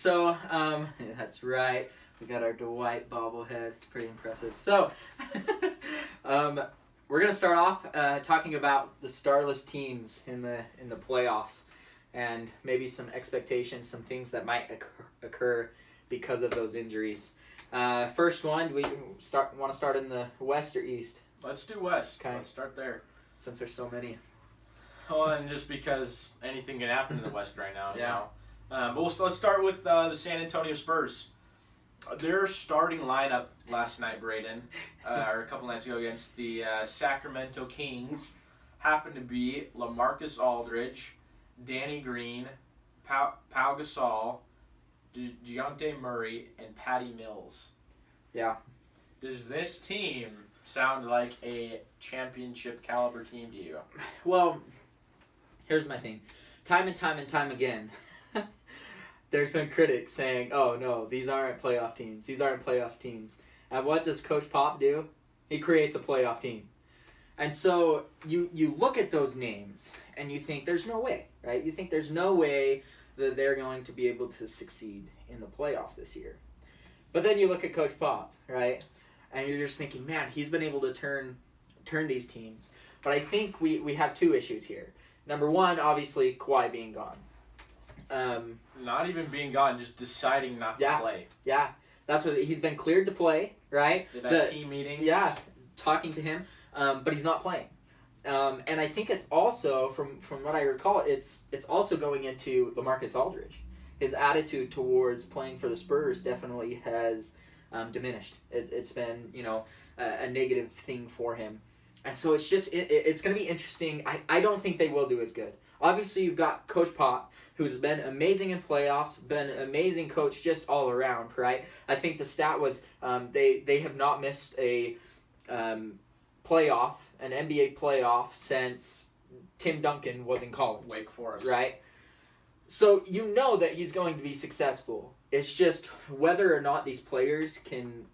So, that's right. We got our Dwight bobblehead. It's pretty impressive. So, we're gonna start off talking about the Starless teams in the playoffs, and maybe some expectations, some things that might occur because of those injuries. First one, want to start in the West or East? Let's do West. Okay. Let's start there. Since there's so many. Well, and just because anything can happen in the West right now. Yeah. But let's start with the San Antonio Spurs. Their starting lineup last night, Braden, or a couple nights ago against the Sacramento Kings, happened to be LaMarcus Aldridge, Danny Green, Pau Gasol, Dejounte Murray, and Patty Mills. Yeah. Does this team sound like a championship caliber team to you? Well, here's my thing. Time and time again, there's been critics saying, oh no, these aren't playoff teams. These aren't playoff teams. And what does Coach Pop do? He creates a playoff team. And so you look at those names and you think there's no way, right? You think there's no way that they're going to be able to succeed in the playoffs this year. But then you look at Coach Pop, right? And you're just thinking, man, he's been able to turn these teams. But I think we have two issues here. Number one, obviously, Kawhi being gone. Not even being gone, just deciding not to play. Yeah, that's what he's been cleared to play, right? They've had team meetings. Yeah, talking to him, but he's not playing. And I think it's also, from what I recall, it's also going into LaMarcus Aldridge. His attitude towards playing for the Spurs definitely has diminished. It's been, a negative thing for him. And so it's just, it's going to be interesting. I don't think they will do as good. Obviously, you've got Coach Pop, who's been amazing in playoffs, been an amazing coach just all around, right? I think the stat was they have not missed a playoff, an NBA playoff, since Tim Duncan was in college. Wake Forest. Right? So you know that he's going to be successful. It's just whether or not these players can,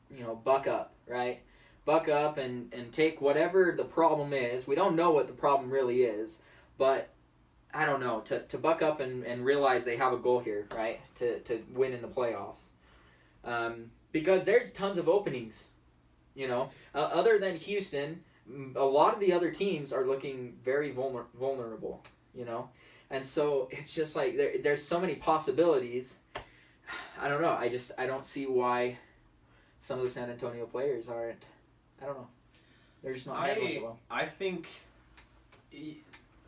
buck up, right? Buck up and take whatever the problem is. We don't know what the problem really is, but I don't know, to buck up and realize they have a goal here, right? To win in the playoffs. Because there's tons of openings, Other than Houston, a lot of the other teams are looking very vulnerable, And so it's just like there's so many possibilities. I don't know. I don't see why some of the San Antonio players aren't. I don't know. They're just not handling well. I think,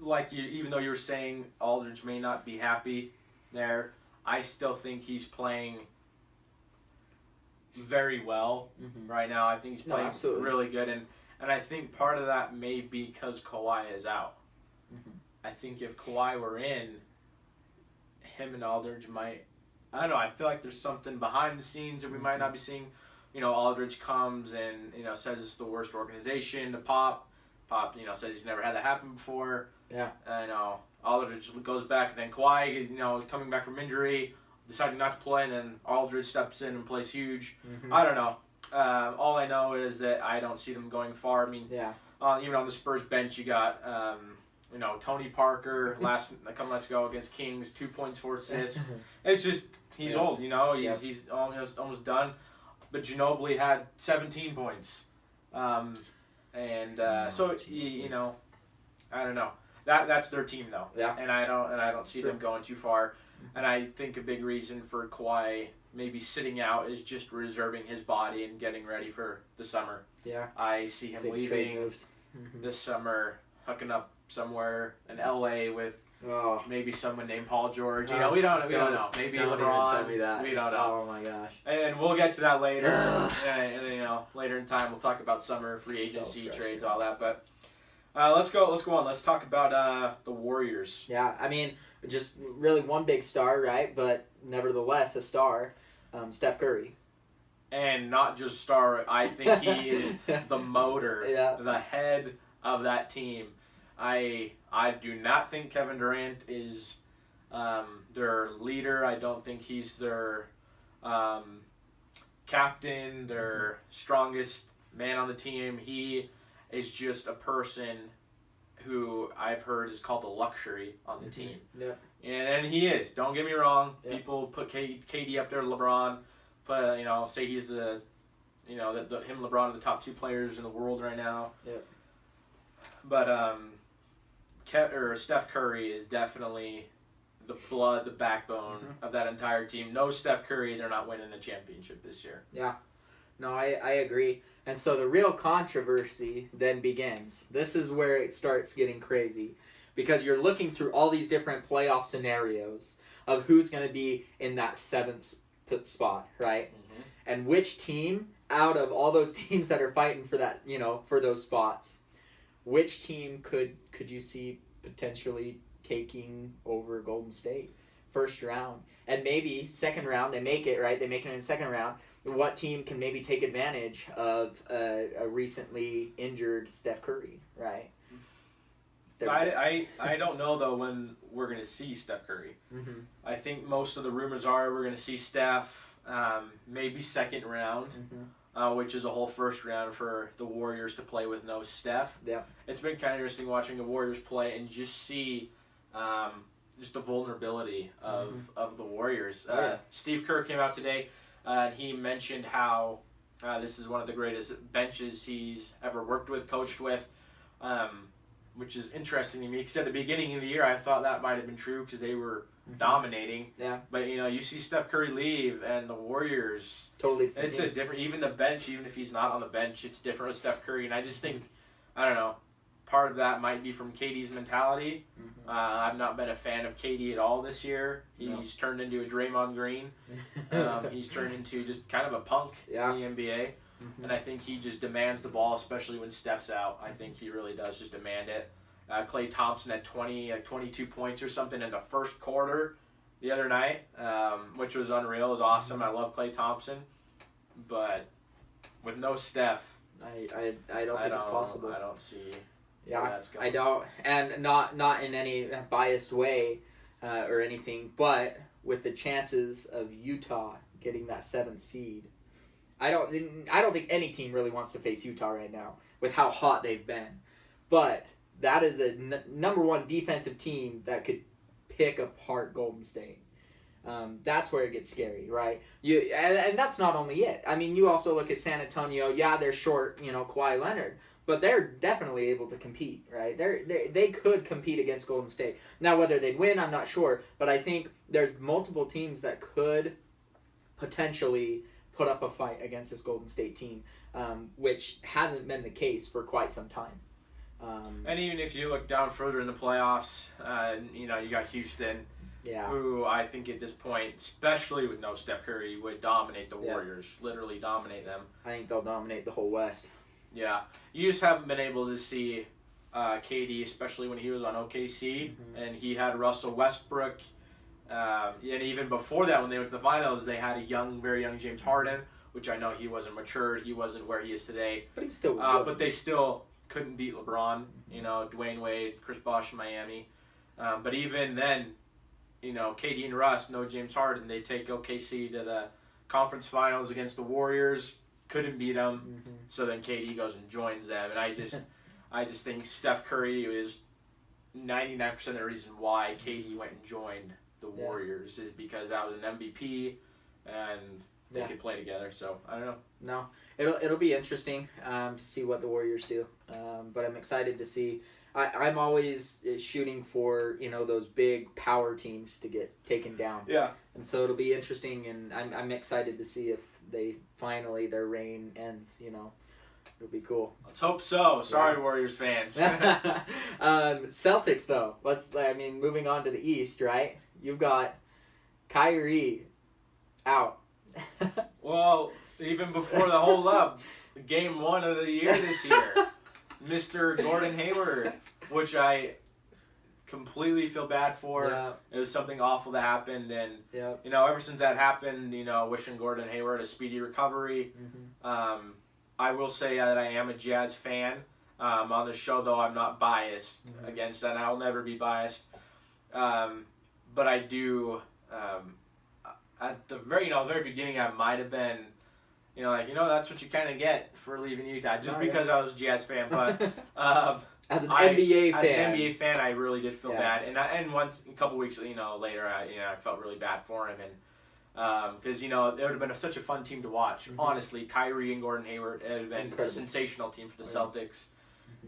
like you, even though you're saying Aldridge may not be happy there, I still think he's playing very well right now. I think he's playing really good, and I think part of that may be because Kawhi is out. I think if Kawhi were in, him and Aldridge might. I don't know. I feel like there's something behind the scenes that we might not be seeing. Aldridge comes and says it's the worst organization to Pop. Pop, says he's never had that happen before. Yeah. I know. Aldridge goes back, and then Kawhi, coming back from injury, deciding not to play, and then Aldridge steps in and plays huge. I don't know. All I know is that I don't see them going far. I mean, even on the Spurs bench, you got Tony Parker a couple nights ago against Kings, 2 points, 4 assists. It's just he's old, he's almost done. But Ginobili had 17 points, so I don't know. That's their team though. Yeah. And I don't see them going too far. And I think a big reason for Kawhi maybe sitting out is just reserving his body and getting ready for the summer. Yeah. I see him leaving this summer, hooking up somewhere in LA with maybe someone named Paul George. We don't know. Maybe don't LeBron. Even tell me that. We don't know. Oh my gosh. And we'll get to that later. and later in time we'll talk about summer free agency trades, all that. But let's go on. Let's talk about the Warriors. Yeah, I mean, just really one big star, right? But nevertheless a star, Steph Curry. And not just star. I think he is the motor, the head of that team. I do not think Kevin Durant is their leader. I don't think he's their captain, their strongest man on the team. He is just a person who I've heard is called a luxury on the team. Yeah. And he is. Don't get me wrong. Yeah. People put KD up there to LeBron. But, say he's him and LeBron are the top 2 players in the world right now. Yeah. But Steph Curry is definitely the backbone of that entire team. No Steph Curry, they're not winning a championship this year. Yeah. No, I agree. And so the real controversy then begins. This is where it starts getting crazy. Because you're looking through all these different playoff scenarios of who's going to be in that 7th spot, right? Mm-hmm. And which team, out of all those teams that are fighting for that, for those spots, which team could you see potentially taking over Golden State? First round. And maybe second round, they make it, right? They make it in the second round. What team can maybe take advantage of a recently injured Steph Curry, right? I don't know, though, when we're going to see Steph Curry. Mm-hmm. I think most of the rumors are we're going to see Steph maybe second round, which is a whole first round for the Warriors to play with no Steph. Yeah. It's been kind of interesting watching the Warriors play and just see just the vulnerability of the Warriors. Steve Kerr came out today and he mentioned how this is one of the greatest benches he's ever worked with, coached with. Which is interesting to me because at the beginning of the year I thought that might have been true because they were dominating. Yeah. But you see Steph Curry leave and the Warriors. Totally. It's a different. Even the bench, even if he's not on the bench, it's different with Steph Curry. And I just think, I don't know, part of that might be from KD's mentality. I've not been a fan of KD at all this year. He's turned into a Draymond Green. He's turned into just kind of a punk in the NBA. And I think he just demands the ball, especially when Steph's out. I think he really does just demand it. Klay Thompson had 22 points or something in the first quarter the other night, which was unreal. It was awesome. I love Klay Thompson. But with no Steph, I don't think it's possible. I don't see where that's going. I don't. And not in any biased way or anything, but with the chances of Utah getting that 7th seed, I don't think any team really wants to face Utah right now with how hot they've been. But that is a number 1 defensive team that could pick apart Golden State. That's where it gets scary, right? And that's not only it. I mean, you also look at San Antonio. Yeah, they're short, Kawhi Leonard, but they're definitely able to compete, right? They could compete against Golden State. Now, whether they'd win, I'm not sure, but I think there's multiple teams that could potentially put up a fight against this Golden State team, which hasn't been the case for quite some time. And even if you look down further in the playoffs, you got Houston, who I think at this point, especially with no Steph Curry, would dominate the Warriors, literally dominate them. I think they'll dominate the whole West. Yeah. You just haven't been able to see KD, especially when he was on OKC, and he had Russell Westbrook. And even before that, when they went to the finals, they had a very young James Harden, which I know he wasn't matured. He wasn't where he is today. But he's still but they still couldn't beat LeBron. Dwayne Wade, Chris Bosh in Miami. But even then, KD and Russ, no James Harden. They take OKC to the conference finals against the Warriors. Couldn't beat them. So then KD goes and joins them. And I just think Steph Curry is 99% of the reason why KD went and joined the Warriors is because that was an MVP and they could play together. So I don't know. No, it'll be interesting to see what the Warriors do. But I'm excited to see. I'm always shooting for those big power teams to get taken down. Yeah. And so it'll be interesting, and I'm excited to see if they finally their reign ends. It'll be cool. Let's hope so. Sorry, Warriors fans. Celtics though. Moving on to the East, right? You've got Kyrie out. Well, even before the whole game 1 of the year this year, Mr. Gordon Hayward, which I completely feel bad for. Yeah. It was something awful that happened, and ever since that happened, wishing Gordon Hayward a speedy recovery. I will say that I am a Jazz fan. On the show, though, I'm not biased against that. I'll never be biased. But I do, at the very beginning, I might have been, that's what you kind of get for leaving Utah, just because I was a Jazz fan. But As an NBA fan. As an NBA fan, I really did feel Yeah. bad, and once a couple weeks later, I felt really bad for him, and because it would have been such a fun team to watch. Mm-hmm. Honestly, Kyrie and Gordon Hayward, it would have been Incredible. a sensational team for the Celtics.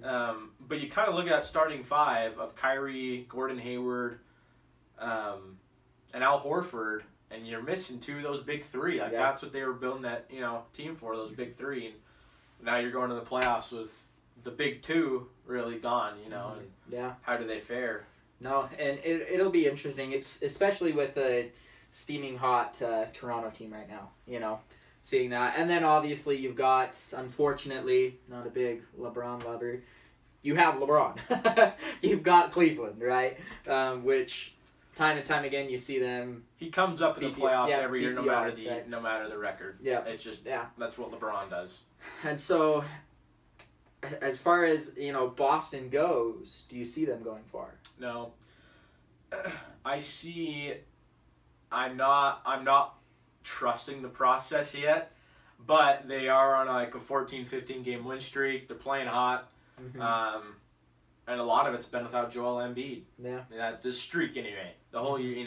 Mm-hmm. But you kind of look at that starting five of Kyrie, Gordon Hayward, and Al Horford, and you're missing two of those big three. Like that's what they were building that team for, those big three. And now you're going to the playoffs with the big two really gone. And how do they fare? No, and it'll be interesting. It's especially with a steaming hot Toronto team right now. Seeing that, and then obviously you've got, unfortunately, not a big LeBron lover. You have LeBron. You've got Cleveland, right? Which time and time again you see them. He comes up in the playoffs every year, no matter right? no matter the record. Yeah, it's just that's what LeBron does. And so, as far as Boston goes, do you see them going far? No, I'm not trusting the process yet, but they are on like a 14-15 game win streak. They're playing hot, and a lot of it's been without Joel Embiid. Yeah, the streak anyway. The whole year,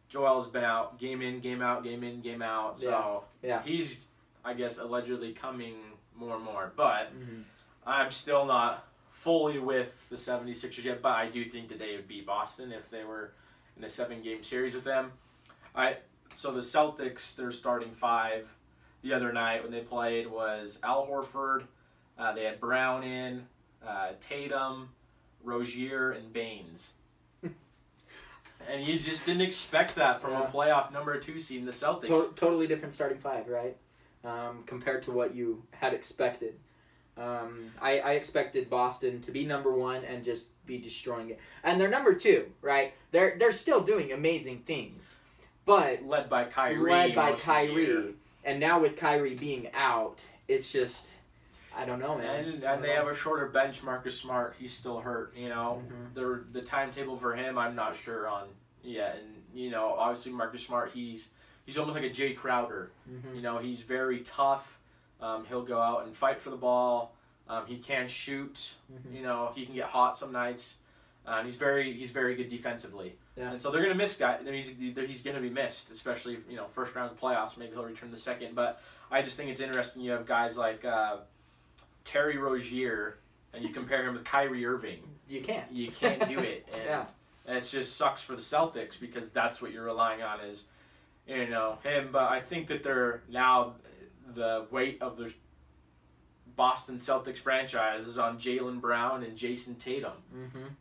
Joel's been out game in, game out, game in, game out. So he's, I guess, allegedly coming more and more. But I'm still not fully with the 76ers yet. But I do think that they would beat Boston if they were in a 7-game series with them. So the Celtics, their starting five the other night when they played was Al Horford. They had Brown in, Tatum, Rozier, and Baines. And you just didn't expect that from a playoff number 2 seed in the Celtics. Totally different starting five, right? Compared to what you had expected. I expected Boston to be number 1 and just be destroying it. And they're number 2, right? They're still doing amazing things. But led by Kyrie. And now with Kyrie being out, it's just, I don't know, man. And they have a shorter bench. Marcus Smart, he's still hurt. The timetable for him, I'm not sure on yet. And obviously Marcus Smart, he's almost like a Jay Crowder. He's very tough. He'll go out and fight for the ball. He can shoot. He can get hot some nights. And he's very good defensively. Yeah. And so they're going to miss guys. He's going to be missed, especially first round of the playoffs. Maybe he'll return the second. But I just think it's interesting. You have guys like Terry Rozier, and you compare him with Kyrie Irving. You can't. You can't do it. And it just sucks for the Celtics because that's what you're relying on is him. But I think that they're now the weight of the Boston Celtics franchise is on Jaylen Brown and Jason Tatum.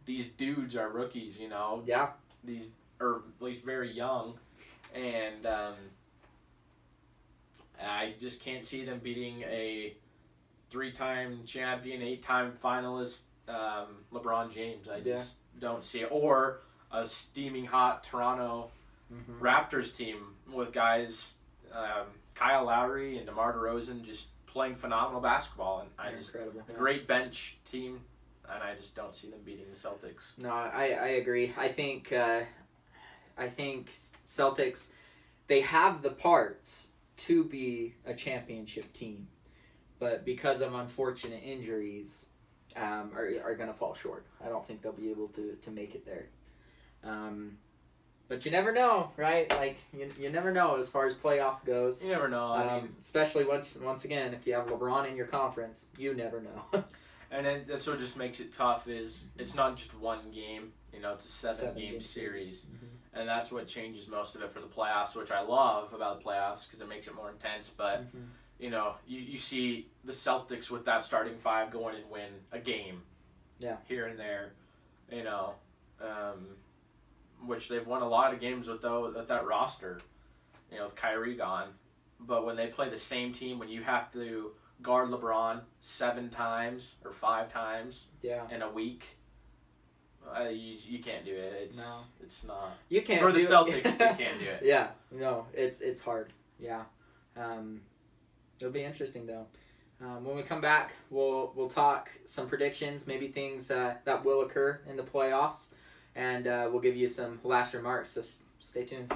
These dudes are rookies, Yeah. These are at least very young, and I just can't see them beating a 3-time champion, 8-time finalist LeBron James. I just don't see it. Or a steaming hot Toronto Raptors team with guys Kyle Lowry and DeMar DeRozan just playing phenomenal basketball, and a great bench team, and I just don't see them beating the Celtics. No, I agree. I think Celtics, they have the parts to be a championship team, but because of unfortunate injuries, are going to fall short. I don't think they'll be able to make it there. But you never know, right? Like, you never know as far as playoff goes. You never know. I mean, especially once again, if you have LeBron in your conference, you never know. And then that's what just makes it tough is it's not just one game. It's a 7-game series. And that's what changes most of it for the playoffs, which I love about the playoffs because it makes it more intense. But, you see the Celtics with that starting five go in and win a game here and there, which they've won a lot of games with that roster, with Kyrie gone. But when they play the same team, when you have to guard LeBron 7 times or 5 times in a week, you can't do it. It's not. You can't for the do Celtics. It. They can't do it. Yeah, no, it's hard. Yeah, it'll be interesting though. When we come back, we'll talk some predictions, maybe things that will occur in the playoffs. And we'll give you some last remarks, so stay tuned.